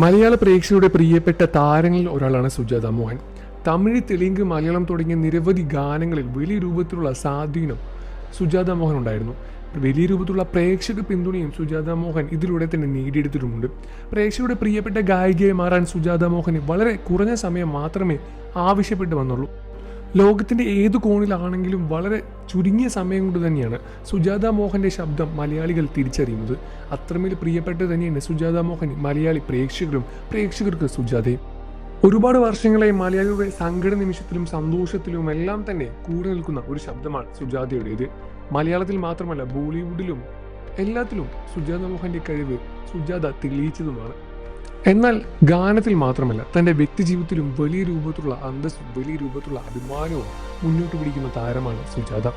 മലയാള പ്രേക്ഷകരുടെ പ്രിയപ്പെട്ട താരങ്ങളിൽ ഒരാളാണ് സുജാത മോഹൻ. തമിഴ്, തെലുങ്ക്, മലയാളം തുടങ്ങിയ നിരവധി ഗാനങ്ങളിൽ വലിയ രൂപത്തിലുള്ള സ്വാധീനം സുജാത മോഹൻ ഉണ്ടായിരുന്നു. വലിയ രൂപത്തിലുള്ള പ്രേക്ഷക പിന്തുണയും സുജാത മോഹൻ ഇതിലൂടെ തന്നെ നേടിയെടുത്തിട്ടുമുണ്ട്. പ്രേക്ഷകരുടെ പ്രിയപ്പെട്ട ഗായികയെ മാറാൻ സുജാത മോഹന് വളരെ കുറഞ്ഞ സമയം മാത്രമേ ആവശ്യപ്പെട്ടു വന്നുള്ളൂ. ലോകത്തിൻ്റെ ഏതു കോണിലാണെങ്കിലും വളരെ ചുരുങ്ങിയ സമയം കൊണ്ട് തന്നെയാണ് സുജാത മോഹൻ്റെ ശബ്ദം മലയാളികൾ തിരിച്ചറിയുന്നത്. അത്രമേൽ പ്രിയപ്പെട്ട തന്നെയാണ് സുജാത മോഹൻ മലയാളി പ്രേക്ഷകർക്ക് സുജാതയും. ഒരുപാട് വർഷങ്ങളായി മലയാളിയുടെ സങ്കട നിമിഷത്തിലും സന്തോഷത്തിലും എല്ലാം തന്നെ കൂടെ നിൽക്കുന്ന ഒരു ശബ്ദമാണ് സുജാതയുടേത്. മലയാളത്തിൽ മാത്രമല്ല, ബോളിവുഡിലും എല്ലാത്തിലും സുജാത മോഹൻ്റെ കഴിവ് സുജാത തെളിയിച്ചതുമാണ്. എന്നാൽ ഗാനത്തിൽ മാത്രമല്ല, തൻ്റെ വ്യക്തിജീവിതത്തിലും വലിയ രൂപത്തിലുള്ള അന്തസ്സും വലിയ രൂപത്തിലുള്ള അഭിമാനവും മുന്നോട്ട് പിടിക്കുന്ന താരമാണ് സുജാത.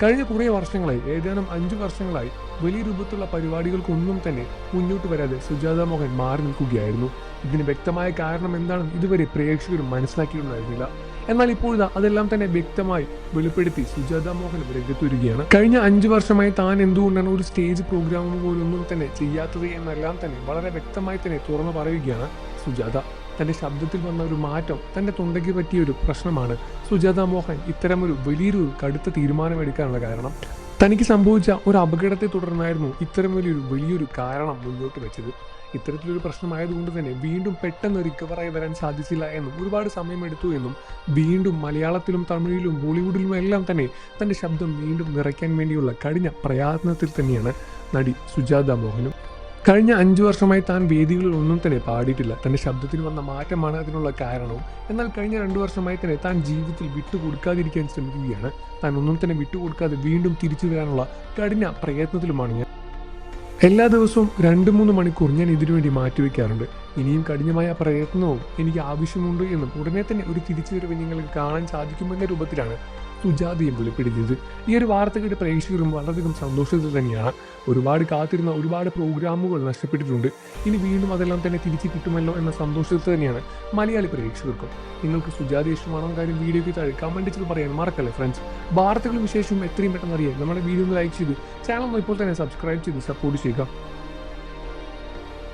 കഴിഞ്ഞ കുറേ വർഷങ്ങളായി, ഏതാനും 5 വർഷങ്ങളായി വലിയ രൂപത്തിലുള്ള പരിപാടികൾക്കൊന്നും തന്നെ മുന്നോട്ട് വരാതെ സുജാത മോഹൻ മാറി നിൽക്കുകയായിരുന്നു. ഇതിന് വ്യക്തമായ കാരണം എന്താണെന്ന് ഇതുവരെ പ്രേക്ഷകരും മനസ്സിലാക്കിയിട്ടുണ്ടായിരുന്നില്ല. എന്നാൽ ഇപ്പോഴാ അതെല്ലാം തന്നെ വ്യക്തമായി വെളിപ്പെടുത്തി സുജാത മോഹൻ രംഗത്ത് വരികയാണ്. കഴിഞ്ഞ 5 വർഷമായി താൻ എന്തുകൊണ്ടാണ് ഒരു സ്റ്റേജ് പ്രോഗ്രാം പോലൊന്നും തന്നെ ചെയ്യാത്തത് എന്നെല്ലാം തന്നെ വളരെ വ്യക്തമായി തന്നെ തുറന്നു പറയുകയാണ് സുജാത. തൻ്റെ ശബ്ദത്തിൽ വന്ന ഒരു മാറ്റം, തൻ്റെ തൊണ്ടയ്ക്ക് പറ്റിയ ഒരു പ്രശ്നമാണ് സുജാത മോഹൻ ഇത്തരമൊരു വലിയൊരു കടുത്ത തീരുമാനമെടുക്കാനുള്ള കാരണം. തനിക്ക് സംഭവിച്ച ഒരു അപകടത്തെ തുടർന്നായിരുന്നു ഇത്തരം വലിയൊരു കാരണം മുന്നോട്ട് വെച്ചത്. ഇത്തരത്തിലൊരു പ്രശ്നമായതുകൊണ്ട് തന്നെ വീണ്ടും പെട്ടെന്ന് റിക്കവറായി വരാൻ സാധിച്ചില്ല എന്നും ഒരുപാട് സമയമെടുത്തു എന്നും വീണ്ടും മലയാളത്തിലും തമിഴിലും ബോളിവുഡിലും എല്ലാം തന്നെ തൻ്റെ ശബ്ദം വീണ്ടും നിറയ്ക്കാൻ വേണ്ടിയുള്ള കഠിന പ്രയത്നത്തിൽ തന്നെയാണ് നടി സുജാത മോഹനും. കഴിഞ്ഞ 5 വർഷമായി താൻ വേദികളിൽ ഒന്നും തന്നെ പാടിയിട്ടില്ല. തൻ്റെ ശബ്ദത്തിൽ വന്ന മാറ്റമാണ് അതിനുള്ള കാരണവും. എന്നാൽ കഴിഞ്ഞ 2 വർഷമായി തന്നെ താൻ ജീവിതത്തിൽ വിട്ടുകൊടുക്കാതിരിക്കാൻ ശ്രമിക്കുകയാണ്. താൻ ഒന്നും തന്നെ വിട്ടുകൊടുക്കാതെ വീണ്ടും തിരിച്ചു വരാനുള്ള കഠിന പ്രയത്നത്തിലുമാണ് ഞാൻ. എല്ലാ ദിവസവും 2-3 മണിക്കൂർ ഞാൻ ഇതിനുവേണ്ടി മാറ്റിവെക്കാറുണ്ട്. ഇനിയും കഠിനമായ പ്രയത്നവും എനിക്ക് ആവശ്യമുണ്ട് എന്നും ഉടനെ തന്നെ ഒരു തിരിച്ചുവരവ് നിങ്ങൾക്ക് കാണാൻ സാധിക്കുമെന്ന രൂപത്തിലാണ് സുജാതയും വെളിപ്പെടുത്തിയത്. ഈ ഒരു വാർത്ത കേട്ട് പ്രേക്ഷകരും വളരെയധികം സന്തോഷത്തിൽ തന്നെയാണ്. ഒരുപാട് കാത്തിരുന്ന ഒരുപാട് പ്രോഗ്രാമുകൾ നഷ്ടപ്പെട്ടിട്ടുണ്ട്. ഇനി വീണ്ടും അതെല്ലാം തന്നെ തിരിച്ചു കിട്ടുമല്ലോ എന്ന സന്തോഷത്തിൽ തന്നെയാണ് മലയാളി പ്രേക്ഷകർക്കും. നിങ്ങൾക്ക് സുജാത ഇഷ്ടമാണോ കാര്യം വീഡിയോയ്ക്ക് താഴെ കമൻറ്റ് ചെയ്ത് പറയാൻ മറക്കല്ലേ ഫ്രണ്ട്സ്. വാർത്തകളും വിശേഷവും എത്രയും പെട്ടെന്ന് അറിയാൻ നമ്മുടെ വീഡിയോ ഒന്ന് ലൈക്ക് ചെയ്ത് ചാനൽ ഇപ്പോൾ തന്നെ സബ്സ്ക്രൈബ് ചെയ്ത് സപ്പോർട്ട് ചെയ്യുക.